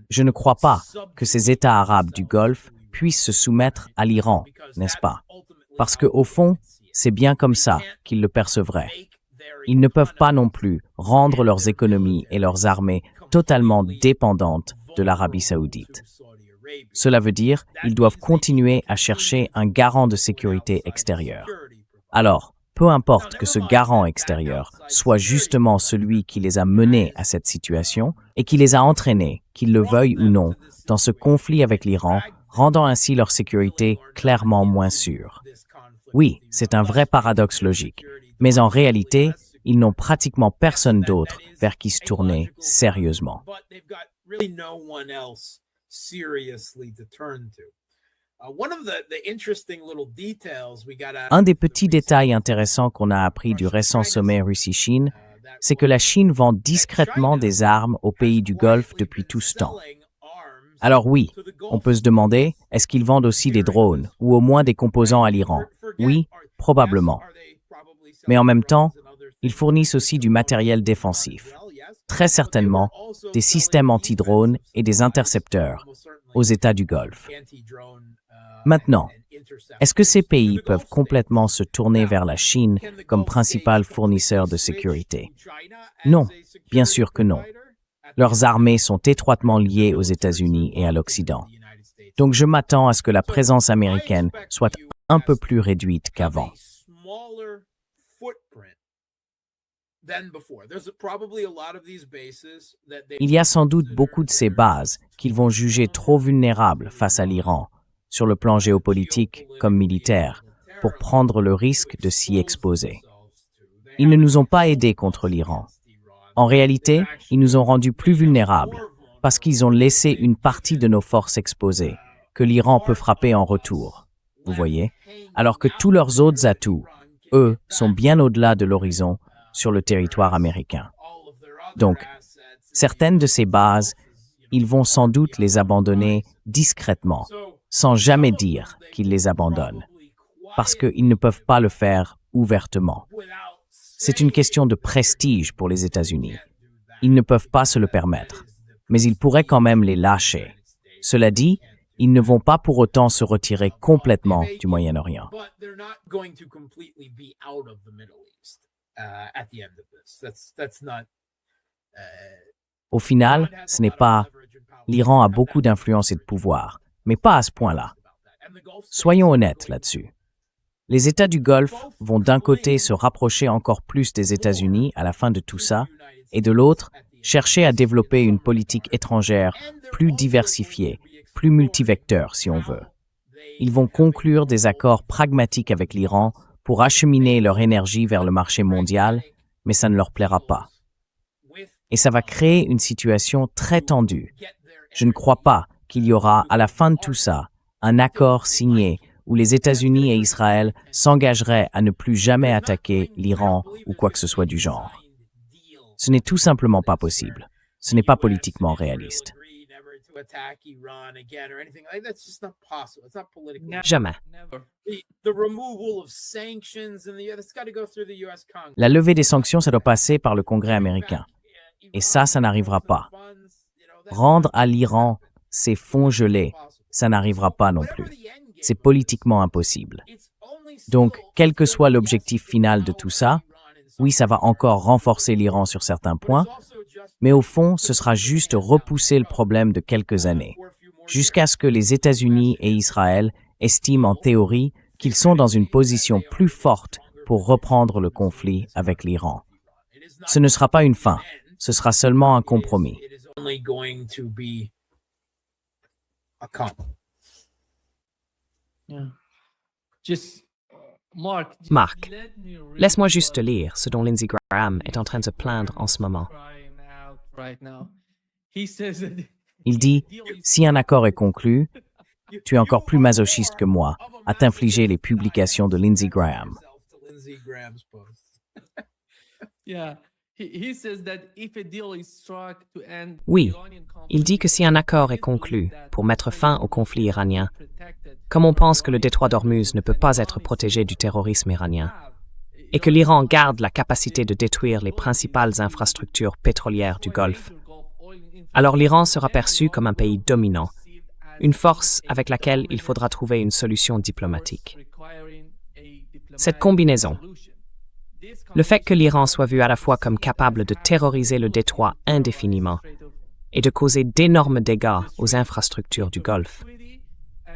Je ne crois pas que ces États arabes du Golfe puissent se soumettre à l'Iran, n'est-ce pas? Parce que, au fond, c'est bien comme ça qu'ils le percevraient. Ils ne peuvent pas non plus rendre leurs économies et leurs armées totalement dépendantes de l'Arabie saoudite. Cela veut dire qu'ils doivent continuer à chercher un garant de sécurité extérieure. Alors, peu importe que ce garant extérieur soit justement celui qui les a menés à cette situation et qui les a entraînés, qu'ils le veuillent ou non, dans ce conflit avec l'Iran, rendant ainsi leur sécurité clairement moins sûre. Oui, c'est un vrai paradoxe logique, mais en réalité, ils n'ont pratiquement personne d'autre vers qui se tourner sérieusement. Un des petits détails intéressants qu'on a appris du récent sommet Russie-Chine, c'est que la Chine vend discrètement des armes aux pays du Golfe depuis tout ce temps. Alors oui, on peut se demander, est-ce qu'ils vendent aussi des drones, ou au moins des composants à l'Iran? Oui, probablement. Mais en même temps, ils fournissent aussi du matériel défensif. Très certainement, des systèmes anti-drones et des intercepteurs aux États du Golfe. Maintenant, est-ce que ces pays peuvent complètement se tourner vers la Chine comme principal fournisseur de sécurité? Non, bien sûr que non. Leurs armées sont étroitement liées aux États-Unis et à l'Occident. Donc je m'attends à ce que la présence américaine soit un peu plus réduite qu'avant. Il y a sans doute beaucoup de ces bases qu'ils vont juger trop vulnérables face à l'Iran, sur le plan géopolitique comme militaire, pour prendre le risque de s'y exposer. Ils ne nous ont pas aidés contre l'Iran. En réalité, ils nous ont rendus plus vulnérables, parce qu'ils ont laissé une partie de nos forces exposées, que l'Iran peut frapper en retour. Vous voyez? Alors que tous leurs autres atouts, eux, sont bien au-delà de l'horizon, sur le territoire américain. Donc, certaines de ces bases, ils vont sans doute les abandonner discrètement, sans jamais dire qu'ils les abandonnent, parce qu'ils ne peuvent pas le faire ouvertement. C'est une question de prestige pour les États-Unis. Ils ne peuvent pas se le permettre, mais ils pourraient quand même les lâcher. Cela dit, ils ne vont pas pour autant se retirer complètement du Moyen-Orient. Au final, ce n'est pas l'Iran a beaucoup d'influence et de pouvoir, mais pas à ce point-là. Soyons honnêtes là-dessus. Les États du Golfe vont d'un côté se rapprocher encore plus des États-Unis à la fin de tout ça, et de l'autre, chercher à développer une politique étrangère plus diversifiée, plus multivecteur si on veut. Ils vont conclure des accords pragmatiques avec l'Iran pour acheminer leur énergie vers le marché mondial, mais ça ne leur plaira pas. Et ça va créer une situation très tendue. Je ne crois pas qu'il y aura, à la fin de tout ça, un accord signé où les États-Unis et Israël s'engageraient à ne plus jamais attaquer l'Iran ou quoi que ce soit du genre. Ce n'est tout simplement pas possible. Ce n'est pas politiquement réaliste. Jamais. La levée des sanctions, ça doit passer par le Congrès américain. Et ça n'arrivera pas. Rendre à l'Iran ses fonds gelés, ça n'arrivera pas non plus. C'est politiquement impossible. Donc, quel que soit l'objectif final de tout ça, oui, ça va encore renforcer l'Iran sur certains points, mais au fond, ce sera juste repousser le problème de quelques années, jusqu'à ce que les États-Unis et Israël estiment en théorie qu'ils sont dans une position plus forte pour reprendre le conflit avec l'Iran. Ce ne sera pas une fin, ce sera seulement un compromis. Marc, laisse-moi juste te lire ce dont Lindsey Graham est en train de se plaindre en ce moment. Il dit, si un accord est conclu, tu es encore plus masochiste que moi à t'infliger les publications de Lindsey Graham. Oui, il dit que si un accord est conclu pour mettre fin au conflit iranien, comme on pense que le détroit d'Ormuz ne peut pas être protégé du terrorisme iranien, et que l'Iran garde la capacité de détruire les principales infrastructures pétrolières du Golfe, alors l'Iran sera perçu comme un pays dominant, une force avec laquelle il faudra trouver une solution diplomatique. Cette combinaison, le fait que l'Iran soit vu à la fois comme capable de terroriser le détroit indéfiniment et de causer d'énormes dégâts aux infrastructures du Golfe,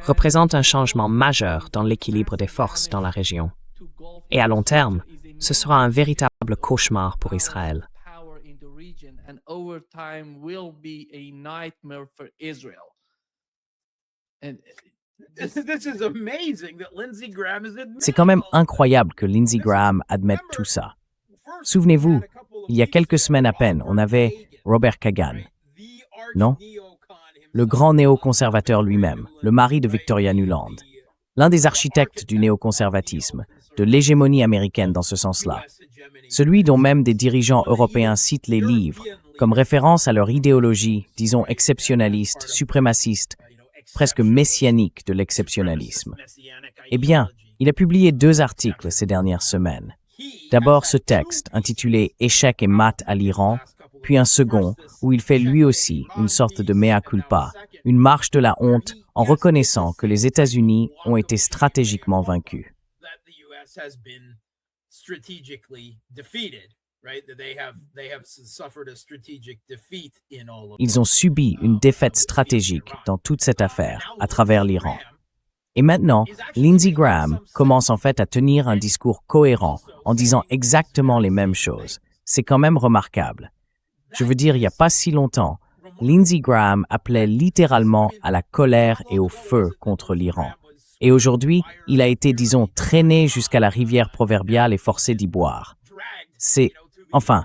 représente un changement majeur dans l'équilibre des forces dans la région. Et à long terme, ce sera un véritable cauchemar pour Israël. C'est quand même incroyable que Lindsey Graham admette tout ça. Souvenez-vous, il y a quelques semaines à peine, on avait Robert Kagan, non? Le grand néoconservateur lui-même, le mari de Victoria Nuland, l'un des architectes du néoconservatisme, de l'hégémonie américaine dans ce sens-là, celui dont même des dirigeants européens citent les livres comme référence à leur idéologie, disons exceptionnaliste, suprémaciste, presque messianique de l'exceptionnalisme. Eh bien, il a publié 2 articles ces dernières semaines. D'abord ce texte intitulé « Échec et mat à l'Iran », puis un second où il fait lui aussi une sorte de mea culpa, une marche de la honte en reconnaissant que les États-Unis ont été stratégiquement vaincus. Ils ont subi une défaite stratégique dans toute cette affaire à travers l'Iran. Et maintenant, Lindsey Graham commence en fait à tenir un discours cohérent en disant exactement les mêmes choses. C'est quand même remarquable. Je veux dire, il n'y a pas si longtemps, Lindsey Graham appelait littéralement à la colère et au feu contre l'Iran. Et aujourd'hui, il a été, disons, traîné jusqu'à la rivière proverbiale et forcé d'y boire. Enfin,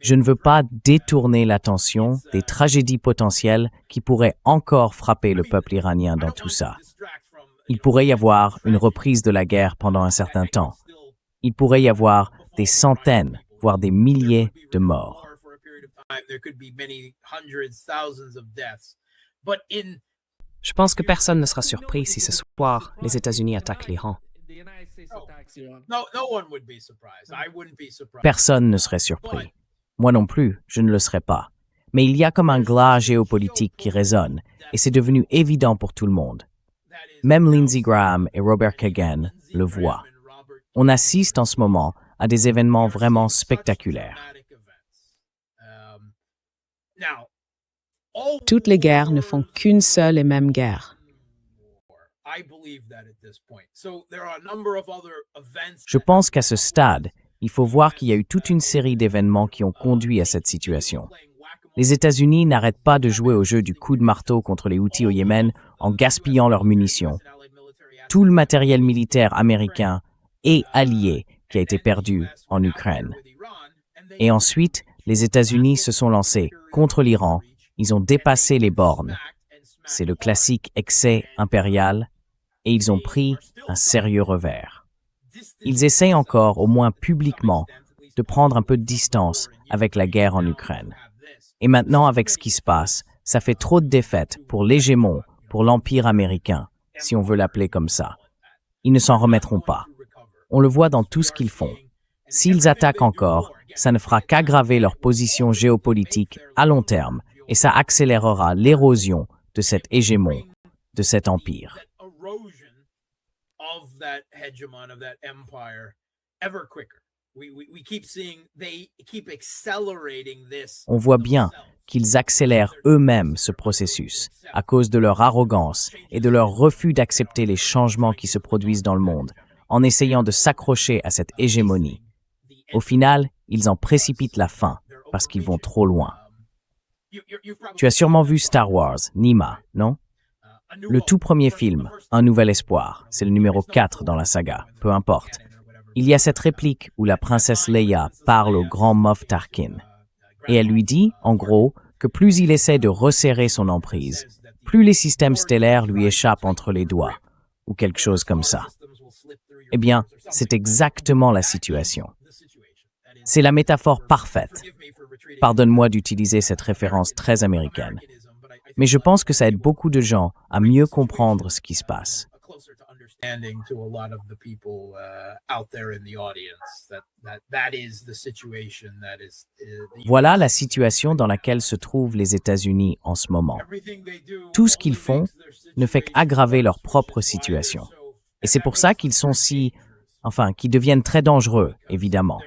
je ne veux pas détourner l'attention des tragédies potentielles qui pourraient encore frapper le peuple iranien dans tout ça. Il pourrait y avoir une reprise de la guerre pendant un certain temps. Il pourrait y avoir des centaines, voire des milliers de morts. Je pense que personne ne sera surpris si ce soir, les États-Unis attaquent l'Iran. Personne ne serait surpris. Moi non plus, je ne le serais pas. Mais il y a comme un glas géopolitique qui résonne, et c'est devenu évident pour tout le monde. Même Lindsey Graham et Robert Kagan le voient. On assiste en ce moment à des événements vraiment spectaculaires. Toutes les guerres ne font qu'une seule et même guerre. Je pense qu'à ce stade, il faut voir qu'il y a eu toute une série d'événements qui ont conduit à cette situation. Les États-Unis n'arrêtent pas de jouer au jeu du coup de marteau contre les Houthis au Yémen en gaspillant leurs munitions. Tout le matériel militaire américain et allié qui a été perdu en Ukraine. Et ensuite, les États-Unis se sont lancés contre l'Iran. Ils ont dépassé les bornes. C'est le classique excès impérial et ils ont pris un sérieux revers. Ils essayent encore, au moins publiquement, de prendre un peu de distance avec la guerre en Ukraine. Et maintenant, avec ce qui se passe, ça fait trop de défaites pour l'hégémon, pour l'Empire américain, si on veut l'appeler comme ça. Ils ne s'en remettront pas. On le voit dans tout ce qu'ils font. S'ils attaquent encore, ça ne fera qu'aggraver leur position géopolitique à long terme et ça accélérera l'érosion de cet hégémon, de cet empire. On voit bien qu'ils accélèrent eux-mêmes ce processus à cause de leur arrogance et de leur refus d'accepter les changements qui se produisent dans le monde, en essayant de s'accrocher à cette hégémonie. Au final, ils en précipitent la fin parce qu'ils vont trop loin. Tu as sûrement vu Star Wars, Nima, non? Le tout premier film, Un Nouvel Espoir, c'est le numéro 4 dans la saga, peu importe. Il y a cette réplique où la princesse Leia parle au grand Moff Tarkin. Et elle lui dit, en gros, que plus il essaie de resserrer son emprise, plus les systèmes stellaires lui échappent entre les doigts, ou quelque chose comme ça. Eh bien, c'est exactement la situation. C'est la métaphore parfaite. Pardonne-moi d'utiliser cette référence très américaine. Mais je pense que ça aide beaucoup de gens à mieux comprendre ce qui se passe. Voilà la situation dans laquelle se trouvent les États-Unis en ce moment. Tout ce qu'ils font ne fait qu'aggraver leur propre situation. Et c'est pour ça qu'ils sont qu'ils deviennent très dangereux, évidemment.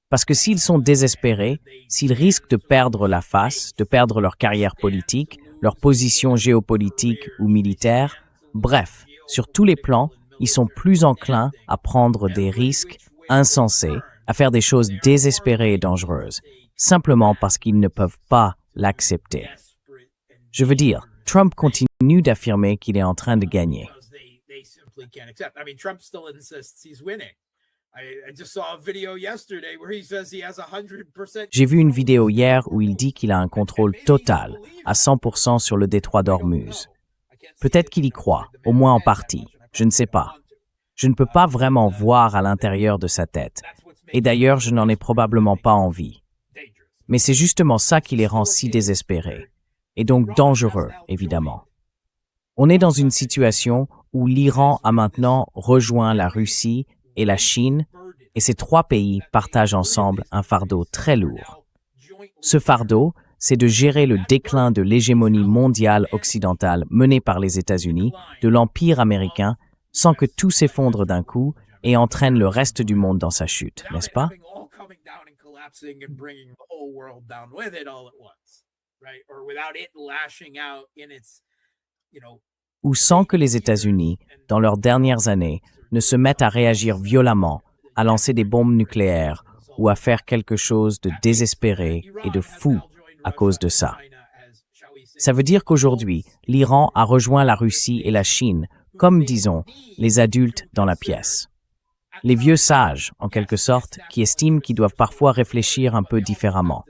Parce que s'ils sont désespérés, s'ils risquent de perdre la face, de perdre leur carrière politique, leur position géopolitique ou militaire, bref, sur tous les plans, ils sont plus enclins à prendre des risques insensés, à faire des choses désespérées et dangereuses, simplement parce qu'ils ne peuvent pas l'accepter. Je veux dire, Trump continue d'affirmer qu'il est en train de gagner. J'ai vu une vidéo hier où il dit qu'il a un contrôle total, à 100% sur le détroit d'Ormuz. Peut-être qu'il y croit, au moins en partie, je ne sais pas. Je ne peux pas vraiment voir à l'intérieur de sa tête. Et d'ailleurs, je n'en ai probablement pas envie. Mais c'est justement ça qui les rend si désespérés. Et donc dangereux, évidemment. On est dans une situation où l'Iran a maintenant rejoint la Russie et la Chine, et ces trois pays partagent ensemble un fardeau très lourd. Ce fardeau, c'est de gérer le déclin de l'hégémonie mondiale occidentale menée par les États-Unis, de l'Empire américain, sans que tout s'effondre d'un coup et entraîne le reste du monde dans sa chute, n'est-ce pas? Ou sans que les États-Unis, dans leurs dernières années, ne se mettent à réagir violemment, à lancer des bombes nucléaires ou à faire quelque chose de désespéré et de fou à cause de ça. Ça veut dire qu'aujourd'hui, l'Iran a rejoint la Russie et la Chine, comme, disons, les adultes dans la pièce. Les vieux sages, en quelque sorte, qui estiment qu'ils doivent parfois réfléchir un peu différemment.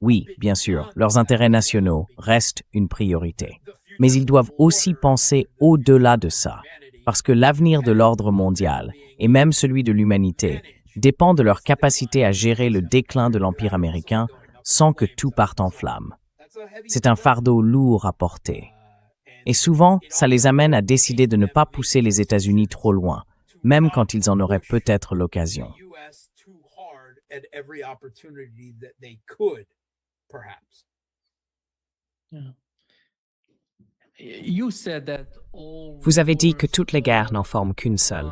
Oui, bien sûr, leurs intérêts nationaux restent une priorité. Mais ils doivent aussi penser au-delà de ça, parce que l'avenir de l'ordre mondial, et même celui de l'humanité, dépend de leur capacité à gérer le déclin de l'Empire américain sans que tout parte en flammes. C'est un fardeau lourd à porter. Et souvent, ça les amène à décider de ne pas pousser les États-Unis trop loin, même quand ils en auraient peut-être l'occasion. Vous avez dit que toutes les guerres n'en forment qu'une seule.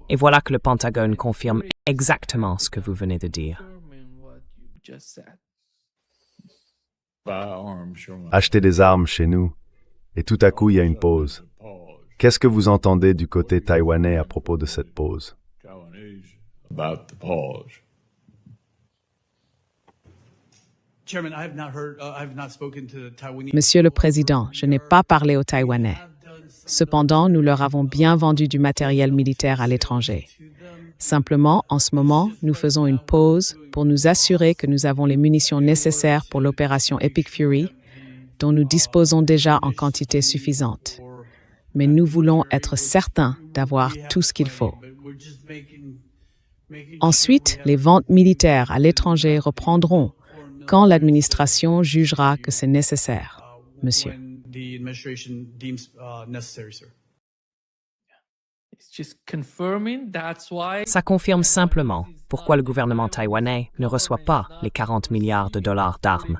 Et voilà que le Pentagone confirme exactement ce que vous venez de dire. Acheter des armes chez nous, et tout à coup il y a une pause. Qu'est-ce que vous entendez du côté taïwanais à propos de cette pause? Monsieur le Président, je n'ai pas parlé aux Taïwanais. Cependant, nous leur avons bien vendu du matériel militaire à l'étranger. Simplement, en ce moment, nous faisons une pause pour nous assurer que nous avons les munitions nécessaires pour l'opération Epic Fury, dont nous disposons déjà en quantité suffisante. Mais nous voulons être certains d'avoir tout ce qu'il faut. Ensuite, les ventes militaires à l'étranger reprendront quand l'administration jugera que c'est nécessaire, monsieur. Ça confirme simplement pourquoi le gouvernement taïwanais ne reçoit pas les 40 milliards de dollars d'armes.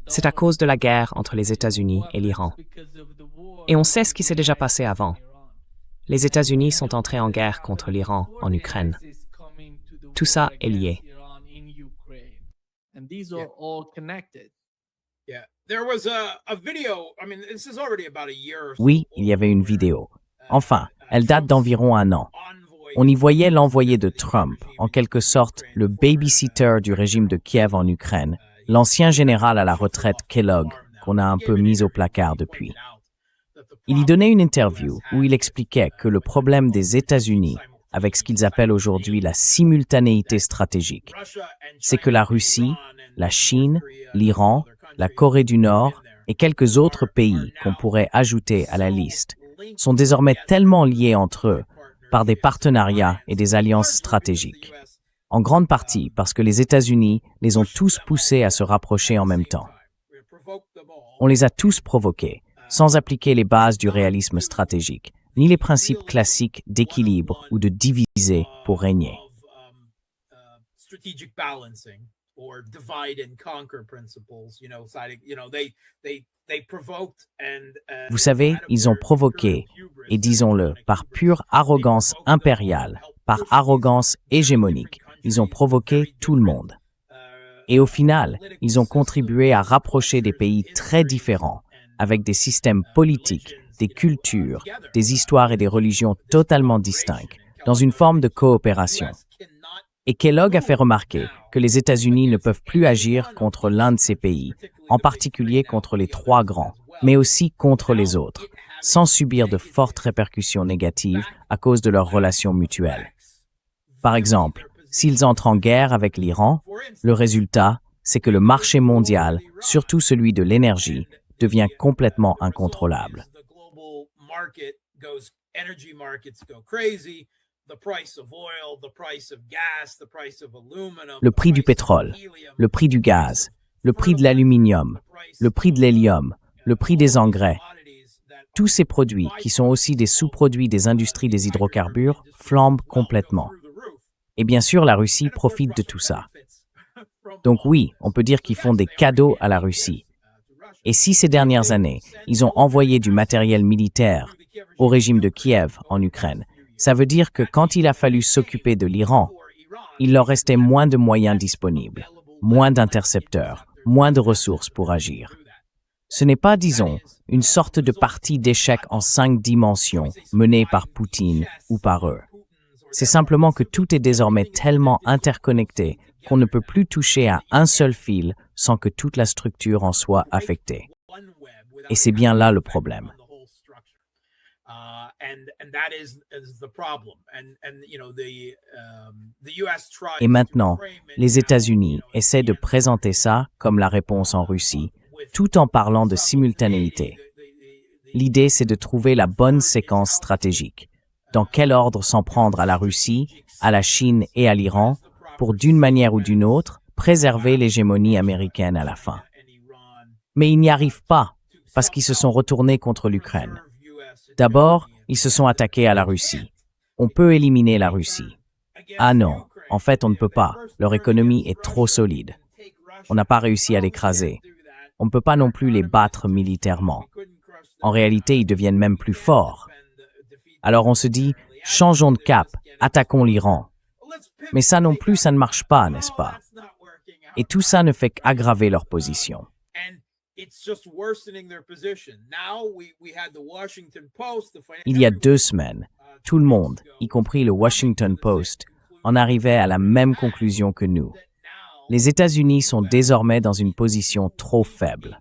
C'est à cause de la guerre entre les États-Unis et l'Iran. Et on sait ce qui s'est déjà passé avant. Les États-Unis sont entrés en guerre contre l'Iran en Ukraine. Tout ça est lié. Oui, il y avait une vidéo. Enfin, elle date d'environ 1 an. On y voyait l'envoyé de Trump, en quelque sorte le babysitter du régime de Kiev en Ukraine, l'ancien général à la retraite Kellogg, qu'on a un peu mis au placard depuis. Il y donnait une interview où il expliquait que le problème des États-Unis, avec ce qu'ils appellent aujourd'hui la simultanéité stratégique, c'est que la Russie, la Chine, l'Iran, la Corée du Nord et quelques autres pays qu'on pourrait ajouter à la liste sont désormais tellement liés entre eux par des partenariats et des alliances stratégiques, en grande partie parce que les États-Unis les ont tous poussés à se rapprocher en même temps. On les a tous provoqués, sans appliquer les bases du réalisme stratégique, ni les principes classiques d'équilibre ou de diviser pour régner. Strategic balancing or divide and conquer principles, they provoked and Vous savez, ils ont provoqué, et disons-le, par pure arrogance impériale, par arrogance hégémonique, ils ont provoqué tout le monde. Et au final, ils ont contribué à rapprocher des pays très différents, avec des systèmes politiques, des cultures, des histoires et des religions totalement distinctes, dans une forme de coopération. Et Kellogg a fait remarquer que les États-Unis ne peuvent plus agir contre l'un de ces pays, en particulier contre les trois grands, mais aussi contre les autres, sans subir de fortes répercussions négatives à cause de leurs relations mutuelles. Par exemple, s'ils entrent en guerre avec l'Iran, le résultat, c'est que le marché mondial, surtout celui de l'énergie, devient complètement incontrôlable. Le prix du pétrole, le prix du gaz, le prix de l'aluminium, le prix de l'hélium, le prix des engrais, tous ces produits, qui sont aussi des sous-produits des industries des hydrocarbures, flambent complètement. Et bien sûr, la Russie profite de tout ça. Donc oui, on peut dire qu'ils font des cadeaux à la Russie. Et si ces dernières années, ils ont envoyé du matériel militaire au régime de Kiev en Ukraine, ça veut dire que quand il a fallu s'occuper de l'Iran, il leur restait moins de moyens disponibles, moins d'intercepteurs, moins de ressources pour agir. Ce n'est pas, disons, une sorte de partie d'échecs en 5 dimensions menée par Poutine ou par eux. C'est simplement que tout est désormais tellement interconnecté qu'on ne peut plus toucher à un seul fil sans que toute la structure en soit affectée. Et c'est bien là le problème. Et maintenant, les États-Unis essaient de présenter ça comme la réponse en Russie, tout en parlant de simultanéité. L'idée, c'est de trouver la bonne séquence stratégique. Dans quel ordre s'en prendre à la Russie, à la Chine et à l'Iran, pour d'une manière ou d'une autre, préserver l'hégémonie américaine à la fin. Mais ils n'y arrivent pas, parce qu'ils se sont retournés contre l'Ukraine. D'abord, ils se sont attaqués à la Russie. On peut éliminer la Russie. Ah non, en fait on ne peut pas, leur économie est trop solide. On n'a pas réussi à l'écraser. On ne peut pas non plus les battre militairement. En réalité, ils deviennent même plus forts. Alors on se dit, changeons de cap, attaquons l'Iran. Mais ça non plus, ça ne marche pas, n'est-ce pas? Et tout ça ne fait qu'aggraver leur position. Il y a 2 semaines, tout le monde, y compris le Washington Post, en arrivait à la même conclusion que nous. Les États-Unis sont désormais dans une position trop faible.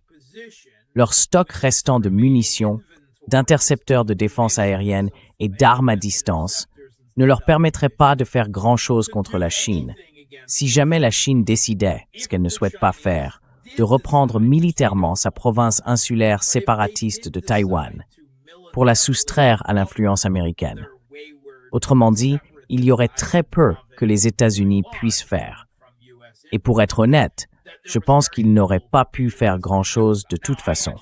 Leur stock restant de munitions, d'intercepteurs de défense aérienne et d'armes à distance ne leur permettrait pas de faire grand-chose contre la Chine. Si jamais la Chine décidait, ce qu'elle ne souhaite pas faire, de reprendre militairement sa province insulaire séparatiste de Taïwan, pour la soustraire à l'influence américaine. Autrement dit, il y aurait très peu que les États-Unis puissent faire. Et pour être honnête, je pense qu'ils n'auraient pas pu faire grand-chose de toute façon.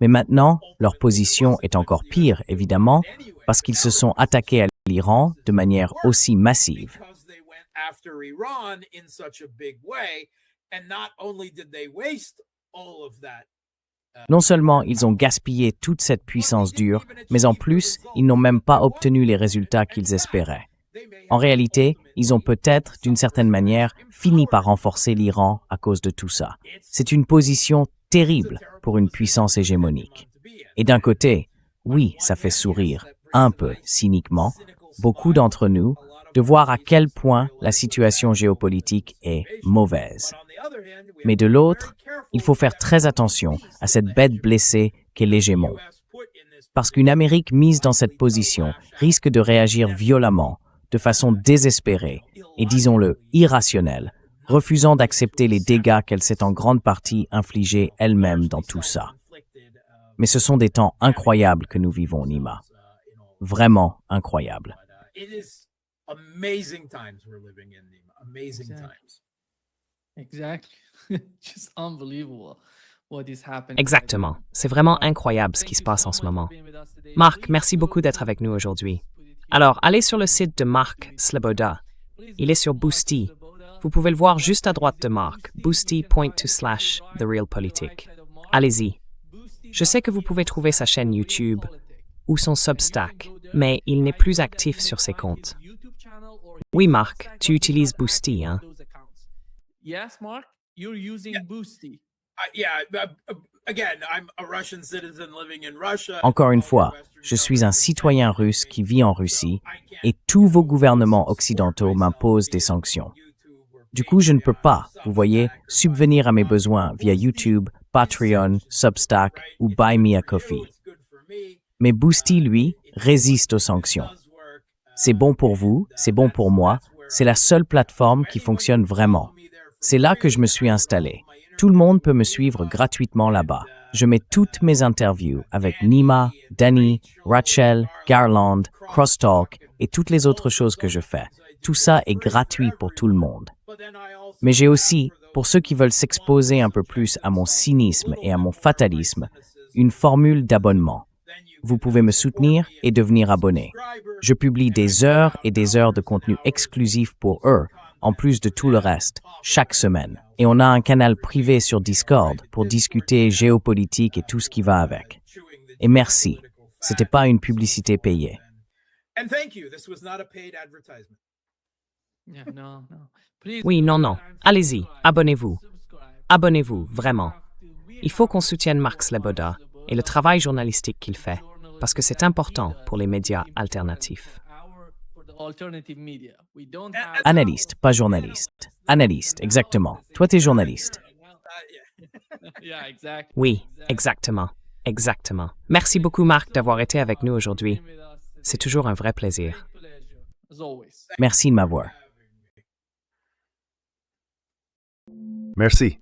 Mais maintenant, leur position est encore pire, évidemment, parce qu'ils se sont attaqués à l'Iran de manière aussi massive. Non seulement ils ont gaspillé toute cette puissance dure, mais en plus, ils n'ont même pas obtenu les résultats qu'ils espéraient. En réalité, ils ont peut-être, d'une certaine manière, fini par renforcer l'Iran à cause de tout ça. C'est une position terrible pour une puissance hégémonique. Et d'un côté, oui, ça fait sourire, un peu cyniquement, beaucoup d'entre nous, de voir à quel point la situation géopolitique est mauvaise. Mais de l'autre, il faut faire très attention à cette bête blessée qu'est l'hégémon. Parce qu'une Amérique mise dans cette position risque de réagir violemment, de façon désespérée et, disons-le, irrationnelle, refusant d'accepter les dégâts qu'elle s'est en grande partie infligés elle-même dans tout ça. Mais ce sont des temps incroyables que nous vivons, Nima. Vraiment incroyables. Exactly. Just unbelievable. Exactement. C'est vraiment incroyable ce qui se passe en ce moment. Marc, merci beaucoup d'être avec nous aujourd'hui. Alors, allez sur le site de Marc Sleboda. Il est sur Boosty. Vous pouvez le voir juste à droite de Marc, boosty.to/therealpolitik. Allez-y. Je sais que vous pouvez trouver sa chaîne YouTube ou son Substack, mais il n'est plus actif sur ses comptes. Oui, Marc, tu utilises Boosty, hein? Yes, Mark, you're using Boosty. Again, I'm a Russian citizen living in Russia. Encore une fois, je suis un citoyen russe qui vit en Russie et tous vos gouvernements occidentaux m'imposent des sanctions. Du coup, je ne peux pas, vous voyez, subvenir à mes besoins via YouTube, Patreon, Substack ou Buy Me a Coffee. Mais Boosty, lui, résiste aux sanctions. C'est bon pour vous, c'est bon pour moi, c'est la seule plateforme qui fonctionne vraiment. C'est là que je me suis installé. Tout le monde peut me suivre gratuitement là-bas. Je mets toutes mes interviews avec Nima, Danny, Rachel, Garland, Crosstalk et toutes les autres choses que je fais. Tout ça est gratuit pour tout le monde. Mais j'ai aussi, pour ceux qui veulent s'exposer un peu plus à mon cynisme et à mon fatalisme, une formule d'abonnement. Vous pouvez me soutenir et devenir abonné. Je publie des heures et des heures de contenu exclusif pour eux, en plus de tout le reste, chaque semaine. Et on a un canal privé sur Discord pour discuter géopolitique et tout ce qui va avec. Et merci, c'était pas une publicité payée. And thank you. This was not a paid advertisement. Yeah, no. Please Oui, non. Allez-y, abonnez-vous. Abonnez-vous, vraiment. Il faut qu'on soutienne Marc Sleboda et le travail journalistique qu'il fait, parce que c'est important pour les médias alternatifs. Alternative media. We don't have Analyste, pas journaliste. Analyste, exactement. Toi, t'es journaliste. Yeah, exactly. Oui, exactement. Merci beaucoup, Marc, d'avoir été avec nous aujourd'hui. C'est toujours un vrai plaisir. As always. Merci de m'avoir. Merci.